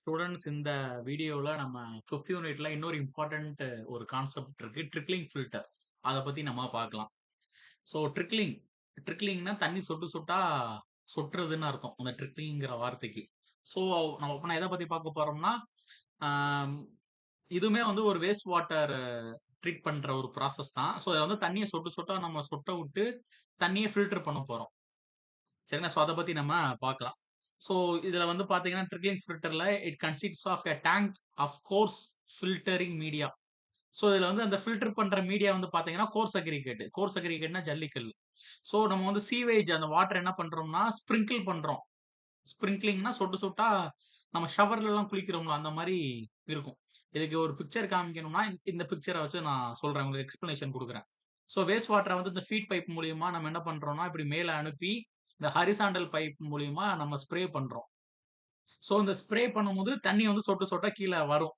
Students இந்த வீடியோல நம்ம 5த் யூனிட்ல இன்னொரு இம்பார்ட்டன்ட் ஒரு கான்செப்ட் இருக்கு. Trickling filter. அத பத்தி நம்ம பார்க்கலாம். ஸோ ட்ரிக்லிங்னா தண்ணி சொட்டு சொட்டா சொட்டுறதுன்னு அர்த்தம். அந்த ட்ரிக்லிங்கிற வார்த்தைக்கு. ஸோ நம்ம இப்ப நான் எத பத்தி பார்க்க போறோம்னா, ஆம் இதுவுமே வந்து ஒரு வேஸ்ட் வாட்டர் ட்ரீட் பண்ற ஒரு ப்ராசஸ் தான். ஸோ இத வந்து தண்ணிய சொட்டு சொட்டா நம்ம சொட்ட விட்டு தண்ணிய ஃபில்டர் பண்ண போறோம். சரிங்களா? ஸோ அத பத்தி நம்ம பார்க்கலாம். ஸோ இதுல வந்து பார்த்தீங்கன்னா, ட்ரிக்லிங் ஃபில்டர்ல it consists of a tank of coarse filtering media. So இதுல வந்து அந்த ஃபில்டர் பண்ற மீடியா வந்து பார்த்தீங்கன்னா, கோர்ஸ் அக்ரிகேட். கோர்ஸ் அக்ரிகேட்னா ஜல்லிக்கல்லு. ஸோ நம்ம வந்து சீவேஜ் அந்த வாட்டர் என்ன பண்றோம்னா, ஸ்ப்ரிங்கிள் பண்றோம். ஸ்ப்ரிங்க்லிங்னா சொட்டு சொட்டா நம்ம ஷவர்லலாம் குளிக்கிறோம்ல, அந்த மாரி இருக்கும். இதுக்கு ஒரு பிக்சர் காமிக்கணும்னா, இந்த பிக்சர வச்சு நான் சொல்றேன். உங்களுக்கு எக்ஸ்ப்ளனேஷன் குடுக்குறேன். ஸோ வேஸ்ட் வாட்டர வந்து இந்த ஃபீட் பைப் மூலியமா நம்ம என்ன பண்றோம்னா, இப்படி மேல அனுப்பி, இந்த ஹாரிசான்டல் பைப் மூலியமா நம்ம ஸ்ப்ரே பண்றோம். ஸோ இந்த ஸ்ப்ரே பண்ணும்போது தண்ணி வந்து சொட்டு சொட்டா கீழ வரும்.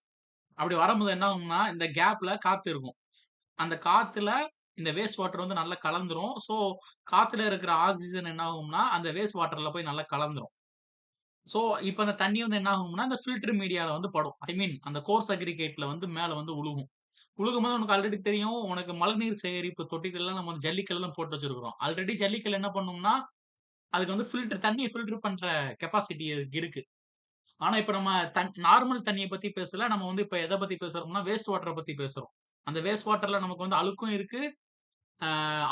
அப்படி வரும்போது என்ன ஆகும்னா, இந்த கேப்ல காத்து இருக்கும். அந்த காத்துல இந்த வேஸ்ட் வாட்டர் வந்து நல்லா கலந்துரும். ஸோ காத்துல இருக்கிற ஆக்ஸிஜன் என்ன ஆகும்னா, அந்த வேஸ்ட் வாட்டர்ல போய் நல்லா கலந்துரும். ஸோ, இப்ப அந்த தண்ணி வந்து என்ன ஆகும்னா, அந்த ஃபில்டர் மீடியால வந்து படும். ஐ மீன் அந்த கோர்ஸ் அக்ரிகேட்ல வந்து மேல வந்து உழுகும். உழுகும்போது உனக்கு ஆல்ரெடி தெரியும். உனக்கு மழைநீர் சேகரிப்பு தொட்டிகள்லாம் நம்ம வந்து ஜல்லிக்கல்ல தான் போட்டு வச்சிருக்கிறோம். ஆல்ரெடி ஜல்லிக்கல் என்ன பண்ணும்னா, அதுக்கு வந்து தண்ணிய ஃபில்டர் பண்ற கெப்பாசிட்டி அதுக்கு இருக்கு. ஆனா, இப்ப நம்ம நார்மல் தண்ணிய பத்தி பேசல. நம்ம வந்து இப்ப எத பத்தி பேசுறோம்னா, வேஸ்ட் வாட்டர பத்தி பேசுறோம். அந்த வேஸ்ட் வாட்டர்ல நமக்கு வந்து அழுக்கும் இருக்கு. ஆ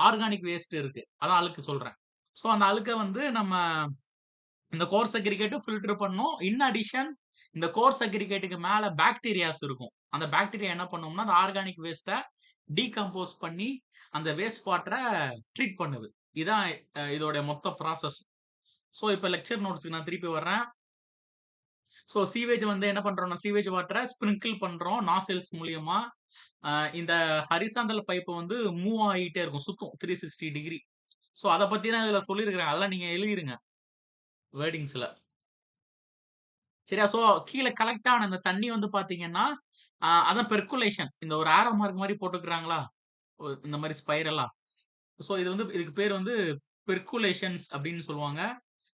ஆர்கானிக் வேஸ்ட் இருக்கு. அதான் அழுக்கு சொல்றேன். ஸோ, அந்த அழுக்க வந்து நம்ம இந்த கோர்ஸ் அக்ரிகேட்டும் ஃபில்டர் பண்ணும். இன் அடிஷன் இந்த கோர்ஸ் அக்ரிகேட்டுக்கு மேல பாக்டீரியாஸ் இருக்கும். அந்த பாக்டீரியா என்ன பண்ணும்னா, அந்த ஆர்கானிக் வேஸ்ட்ட டீகம்போஸ் பண்ணி, அந்த வேஸ்ட் வாட்டர ட்ரீட் பண்ணுது. இதான் இதோட மொத்த ப்ராசஸ். ஸோ, இப்ப லெக்சர் நோட்ஸ்க்கு நான் திருப்பி வர்றேன். ஸோ, சீவேஜ் வந்து என்ன பண்றோம்னா, சீவேஜ் வாட்டர ஸ்ப்ரிங்கிள் பண்றோம் நாசில்ஸ் மூலியமா. அ இந்த ஹாரிசான்டல் பைப் வந்து மூவ் ஆயிட்டே இருக்கும். சுத்தும் 360 டிகிரி. ஸோ, அத பத்தி நான் இதுல சொல்லியிருக்கிறேன். அதெல்லாம் நீங்க எழுதிருங்க வேர்டிங்ஸ்ல. சரியா? ஸோ கீழ கலெக்ட் ஆன அந்த தண்ணி வந்து பார்த்தீங்கன்னா, அதான் பெர்குலேஷன். இந்த ஒரு ஆரோ மார்க் மாரி போட்டுருக்காங்களா? இந்த மாரி ஸ்பைரலா. ஸோ இது வந்து இதுக்கு பேர் வந்து பெர்குலேஷன்ஸ் அப்படின்னு சொல்லுவாங்க.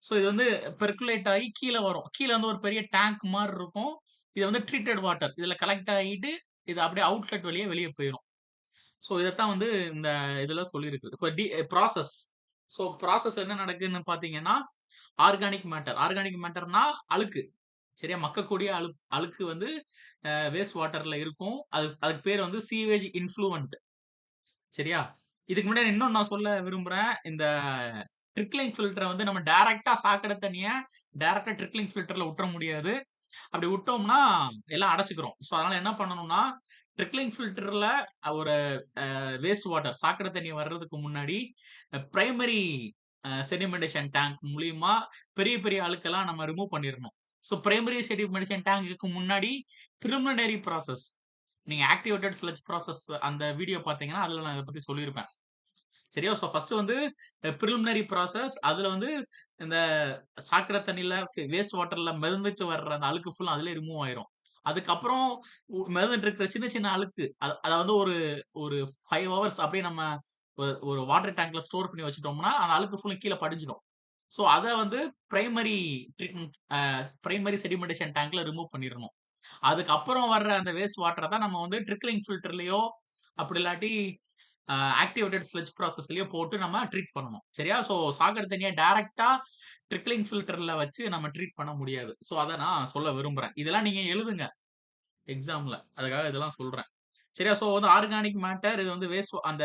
ஸோ இது வந்து பெர்குலேட் ஆகி கீழ வரும். கீழ வந்து ஒரு பெரிய டேங்க் மாரி இருக்கும். இது வந்து ட்ரீட்டட் வாட்டர். இதுல கலெக்ட் ஆகிட்டு, இது அப்படியே அவுட்லெட் வழியா வெளிய போயிரும். ஸோ இதத்தான் வந்து இந்த இதுல சொல்லியிருக்கு. இப்ப ப்ராசஸ். ஸோ ப்ராசஸ்ல என்ன நடக்குதுன்னு பார்த்தீங்கன்னா, ஆர்கானிக் மேட்டர். ஆர்கானிக் மேட்டர்னா அழுக்கு. சரியா? மக்கக்கூடிய அழுக்கு வந்து வேஸ்ட் வாட்டர்ல இருக்கும். அதுக்கு பேர் வந்து சீவேஜ் இன்ஃப்ளூவன்ட். சரியா? இதுக்கு முன்னாடி இன்னொன்னு நான் சொல்ல விரும்புறேன். இந்த ட்ரிக்லிங் ஃபில்டர வந்து நம்ம டைரக்ட்டா சாக்கடை தண்ணிய டைரக்ட்டா ட்ரிக்லிங் ஃபில்டர்ல உட்ற முடியாது. அப்படி விட்டோம்னா எல்லாம் அடைச்சுக்கிறோம். ஸோ அதனால என்ன பண்ணணும்னா, ட்ரிக்லிங் ஃபில்டர்ல ஒரு வேஸ்ட் வாட்டர் சாக்கடை தண்ணி வர்றதுக்கு முன்னாடி பிரைமரி செடிமெண்டேஷன் டேங்க் மூலியமா பெரிய பெரிய அழுக்கெல்லாம் நம்ம ரிமூவ் பண்ணிறணும். ஸோ பிரைமரி செடிமெண்டேஷன் டேங்க்குக்கு முன்னாடி பிரிலிமினரி ப்ராசஸ். நீங்க ஆக்டிவேட்டட் ஸ்லட்ஜ் ப்ராசஸ் அந்த வீடியோ பார்த்தீங்கன்னா, அதுல நான் இத பத்தி சொல்லியிருப்பேன். சரியா? ஸோ ஃபர்ஸ்ட் வந்து பிரிலிமினரி ப்ராசஸ். அதுல வந்து இந்த சாக்கடை தண்ணீல வேஸ்ட் வாட்டர்ல மிதந்துட்டு வர்ற அந்த அழுக்கு ஃபுல்லா அதிலேயே ரிமூவ் ஆயிரும். அதுக்கப்புறம் மிதந்துட்டு இருக்கிற சின்ன சின்ன அழுக்கு அத வந்து ஒரு ஒரு 5 ஹவர்ஸ் அப்படியே நம்ம ஒரு வாட்டர் டேங்க்ல ஸ்டோர் பண்ணி வச்சுட்டோம்னா, அந்த அழுக்கு ஃபுல்லும் கீழ படிஞ்சிடும். ஸோ அத வந்து பிரைமரி ட்ரீட்மெண்ட் பிரைமரி செடிமெண்டேஷன் டேங்க்ல ரிமூவ் பண்ணிறணும். அதுக்கப்புறம் வர்ற அந்த வேஸ்ட் வாட்டர தான் நம்ம வந்து ட்ரிக்லிங் ஃபில்டர்லயோ, அப்படி இல்லாட்டி ஆக்டிவேட்டட் ஸ்லட்ஜ் ப்ராசஸ்லயோ போட்டு நம்ம ட்ரீட் பண்ணணும். சரியா? ஸோ சாக்கடை தண்ணிய டைரக்ட்டா ட்ரிக்லிங் ஃபில்டர்ல வச்சு நம்ம ட்ரீட் பண்ண முடியாது. ஸோ அத நான் சொல்ல விரும்புறேன். இதெல்லாம் நீங்க எழுதுங்க எக்ஸாம்ல. அதுக்காக இதெல்லாம் சொல்றேன். சரியா? ஸோ வந்து ஆர்கானிக் மேட்டர் இது வந்து அந்த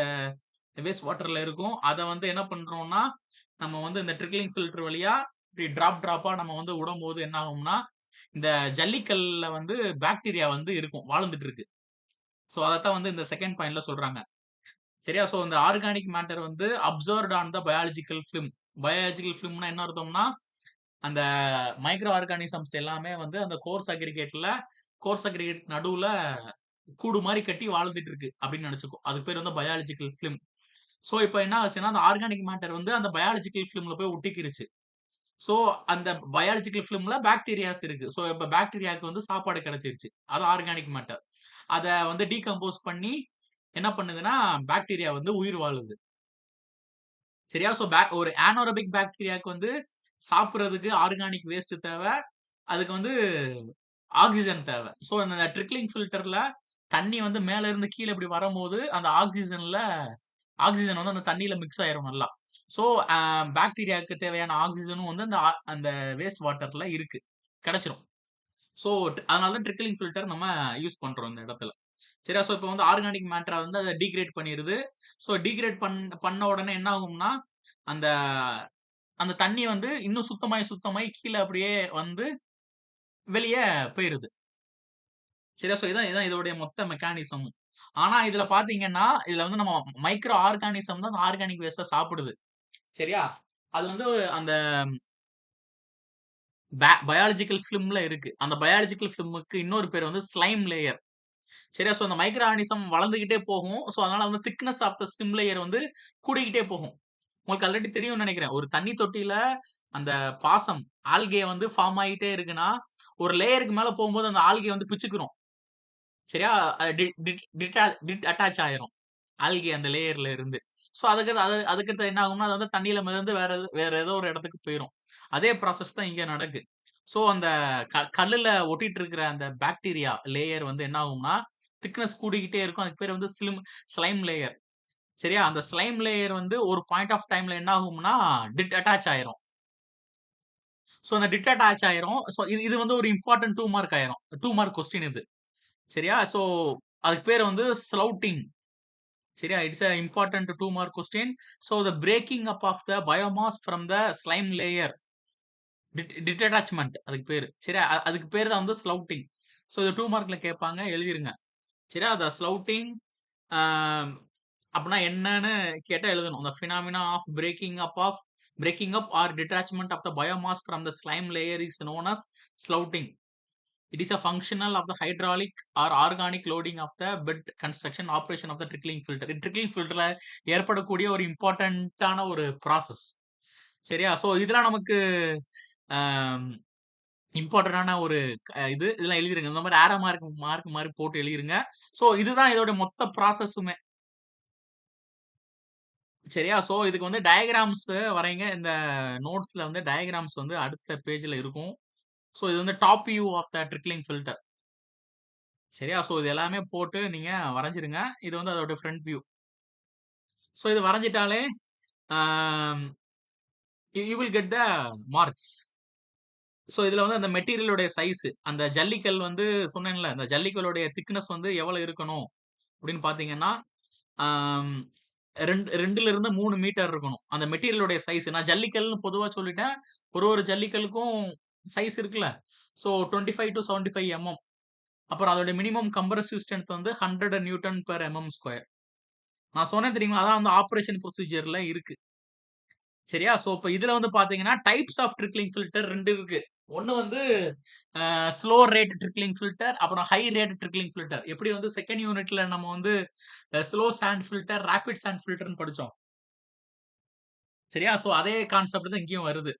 வேஸ்ட் வாட்டர்ல இருக்கும். அத வந்து என்ன பண்றோம்னா, நம்ம வந்து இந்த ட்ரிக்லிங் ஃபில்டர் வழியா இப்டி டிராப்பா நம்ம வந்து உடும்போது என்ன ஆகும்னா, இந்த ஜல்லிக்கல்ல வந்து பாக்டீரியா வந்து இருக்கும். வாழ்ந்துட்டு இருக்கு. ஸோ அதத்தான் வந்து இந்த 2ண்ட் பாயிண்ட்ல சொல்றாங்க. சரியா? ஸோ இந்த ஆர்கானிக் மேட்டர் வந்து absorbed on the biological film. Biological ஃபிலிம்னா என்ன அர்த்தம்னா, அந்த மைக்ரோ ஆர்கானிசம்ஸ் எல்லாமே வந்து அந்த கோர்ஸ் அக்ரிகேட் நடுவுல கூடு மாரி கட்டி வாழ்ந்துட்டு இருக்கு அப்படின்னு நெனச்சுக்கோ. அதுக்கு பேர் வந்து பயாலஜிக்கல் ஃபிலிம். ஸோ இப்ப என்ன ஆச்சுன்னா, அந்த ஆர்கானிக் மேட்டர் வந்து அந்த பயாலஜிக்கல் ஃபிலிம்ல போய் ஒட்டிக்கிருச்சு. ஸோ அந்த பயாலஜிக்கல் ஃபிலிம்ல பாக்டீரியாஸ் இருக்கு. ஸோ இப்ப பாக்டீரியாக்கு வந்து சாப்பாடு கிடைச்சிருச்சு. அது ஆர்கானிக் மேட்டர். அத வந்து டீகம்போஸ் பண்ணி என்ன பண்ணுதுன்னா, பாக்டீரியா வந்து உயிர் வாழுது. சரியா? ஸோ ஒரு ஏனோரோபிக் பாக்டீரியாக்கு வந்து சாப்பிடுறதுக்கு ஆர்கானிக் வேஸ்ட் தேவ. அதுக்கு வந்து ஆக்ஸிஜன் தேவை. ஸோ அந்த ட்ரிக்ளிங் ஃபில்டர்ல தண்ணி வந்து மேல இருந்து கீழ இப்படி வரும்போது, அந்த ஆக்ஸிஜன் வந்து அந்த தண்ணீல மிக்ஸ் ஆயிரும் நல்லா. ஸோ அ பாக்டீரியாவுக்கு தேவையான ஆக்ஸிஜனும் வந்து அந்த வேஸ்ட் வாட்டர்ல இருக்கு. கிடைச்சிரும். ஸோ அதனால தான் ட்ரிக்ளிங் ஃபில்டர் நம்ம யூஸ் பண்றோம் இந்த இடத்துல. சரியா? ஸோ இப்ப வந்து ஆர்கானிக் மேட்டர வந்து அத டிகிரேட் பண்ணிருது. ஸோ டிகிரேட் பண்ண உடனே என்ன ஆகும்னா, அந்த அந்த தண்ணி வந்து இன்னும் சுத்தமாயி கீழ அப்படியே வந்து வெளிய போயிருது. சரியா? ஸோ இதான் இதோடைய மொத்த மெக்கானிசமும். ஆனா இதுல பார்த்தீங்கன்னா, இதுல வந்து நம்ம மைக்ரோ ஆர்கானிசம் தான் அந்த ஆர்கானிக் வேஸ்ட்ட சாப்பிடுது. சரியா? அது வந்து அந்த பயாலஜிக்கல் ஃபிலிம்ல இருக்கு. அந்த பயாலஜிக்கல் ஃபிலிமுக்கு இன்னொரு பேர் வந்து ஸ்லைம் லேயர். சரியா? ஸோ அந்த மைக்ரோ ஆர்கானிசம் வளர்ந்துகிட்டே போகும். ஸோ அதனால வந்து thickness of the slime layer வந்து கூடிக்கிட்டே போகும். உங்களுக்கு ஆல்ரெடி தெரியும்னு நெனைக்கிறேன். ஒரு தண்ணி தொட்டியில அந்த பாசம், ஆல்கே வந்து ஃபார்ம் ஆயிட்டே இருக்குன்னா, ஒரு லேயருக்கு மேல போம்போது அந்த ஆல்கே வந்து பிச்சுக்கிரும். சரியா? அ டி டிட் டிட்டா டிட் அட்டாச் ஆயிரும். ஆல்கே அந்த லேயர்ல இருந்து. ஸோ அதுக்கடுத்து என்ன ஆகும்னா, அது வந்து தண்ணீல மிதந்து வேற ஏதோ ஒரு இடத்துக்கு போயிரும். அதே ப்ராசஸ் தான் இங்க நடக்கு. ஸோ அந்த கல்லுல ஒட்டிட்டு இருக்கிற அந்த பாக்டீரியா லேயர் வந்து என்ன ஆகும்னா, திக்னெஸ் கூடிக்கிட்டே இருக்கும். அதுக்கு பேரு வந்து ஸ்லைம் லேயர். சரியா? அந்த ஸ்லைம் லேயர் வந்து ஒரு பாயிண்ட் ஆஃப் டைம்ல என்ன ஆகும்னா, டிட் அட்டாச் ஆயிரும். ஸோ அந்த டிட் அட்டாச் ஆயிரும். ஸோ இது இது வந்து ஒரு இம்பார்ட்டன்ட் 2 மார்க் ஆயிரும். 2 மார்க் கொஸ்டின் இது. சரியா? ஸோ அதுக்கு பேரு வந்து ஸ்லவுட்டிங். சரியா? It's a important 2 mark question. So the breaking up of the biomass from the slime layer. டிட்டச்மென்ட் அதுக்கு பேரு. சரியா? அதுக்கு பேரு தான் வந்து ஸ்லவுட்டிங். ஸோ இது 2 மார்க்ல கேட்பாங்க. எழுதிருங்க. சரியா? த ஸ்லவுட்டிங் அ அப்பன்னா என்னன்னு கேட்டா எழுதணும். The phenomena of breaking up or detachment of the biomass from the slime layer is known as sloughing. It is a functional of the hydraulic or organic loading of the bed construction operation of the trickling filter. Trickling ஃபில்டர்ல ஏற்படக்கூடிய ஒரு இம்பார்ட்டன்ட்டான ஒரு process. சரியா? So இதெல்லாம் நமக்கு அம் இம்பார்ட்டன்ட்டான ஒரு இது. இதெல்லாம் எழுதிருங்க. இந்த மாரி ஆரோ மார்க் மாரி போட்டு எழுதிருங்க. ஸோ இதுதான் இதோட மொத்த ப்ராசஸுமே. சரியா? ஸோ இதுக்கு வந்து டயகிராம்ஸ் வரைங்க. இந்த நோட்ஸ்ல வந்து டயகிராம்ஸ் வந்து அடுத்த பேஜ்ல இருக்கும். ஸோ இது வந்து top view of the trickling filter. சரியா? ஸோ இது எல்லாமே போட்டு நீங்க வரைஞ்சிருங்க. இது வந்து அதோட ஃப்ரண்ட் வியூ. ஸோ இது வரைஞ்சிட்டாலே ஆம் you will get the marks. So இதுல வந்து அந்த மெட்டீரியலுடைய சைஸ் அந்த ஜல்லிக்கல் வந்து சொன்னேன்ல, அந்த ஜல்லிக்கல்லுடைய திக்னெஸ் வந்து எவ்வளவு இருக்கணும் அப்படின்னு பார்த்தீங்கன்னா, ஆம் 2லிருந்து 3 மீட்டர் இருக்கணும். அந்த மெட்டீரியலுடைய சைஸ். நான் ஜல்லிக்கல்னு பொதுவா சொல்லிட்டேன். ஒரு ஜல்லிக்கலுக்கும் சைஸ் இருக்குல்ல. So 25 to 75 mm. அப்புறம் அதோட மினிமம் கம்ப்ரசிவ் ஸ்ட்ரென்த் வந்து 100 நியூட்டன் பெர் எம்எம் ஸ்கொயர். நான் சொன்னேன் தெரியுமா? அதான் வந்து ஆப்பரேஷன் ப்ரொசீஜர்ல இருக்கு. சரியா? ஸோ இப்ப இதுல வந்து பார்த்தீங்கன்னா, டைப்ஸ் ஆஃப் ட்ரிக்லிங் ஃபில்டர் 2 இருக்கு. ஒண்ணு வந்து ஸ்லோ ரேட் ட்ரிக்லிங் ஃபில்டர், அப்புறம் ஹை ரேட் ட்ரிக்லிங் ஃபில்டர். எப்படி வந்து 2ண்ட் யூனிட்ல நம்ம வந்து slow sand filter, rapid sand ஃபில்டர்ன்னு படிச்சோம். சரியா? ஸோ அதே கான்செப்ட் தான் இங்கேயும் வருது.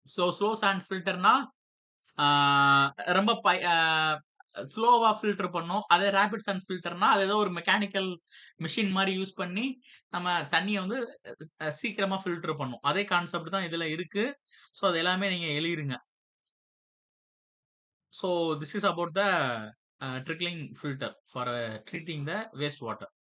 ஸோ ஸ்லோ சாண்ட் ஃபில்டர்னா, ஆ ரொம்ப ஸ்லோவா ஃபில்டர் பண்ணும். அதே ராபிட் சாண்ட் ஃபில்டர்னா, அது ஏதோ ஒரு மெக்கானிக்கல் மெஷின் மாரி யூஸ் பண்ணி, நம்ம தண்ணீய வந்து சீக்கிரமா ஃபில்டர் பண்ணும். அதே கான்செப்ட் தான் இதுல இருக்கு. ஸோ அது எல்லாமே நீங்க எழுதிருங்க. So this is about the trickling filter for treating the waste water.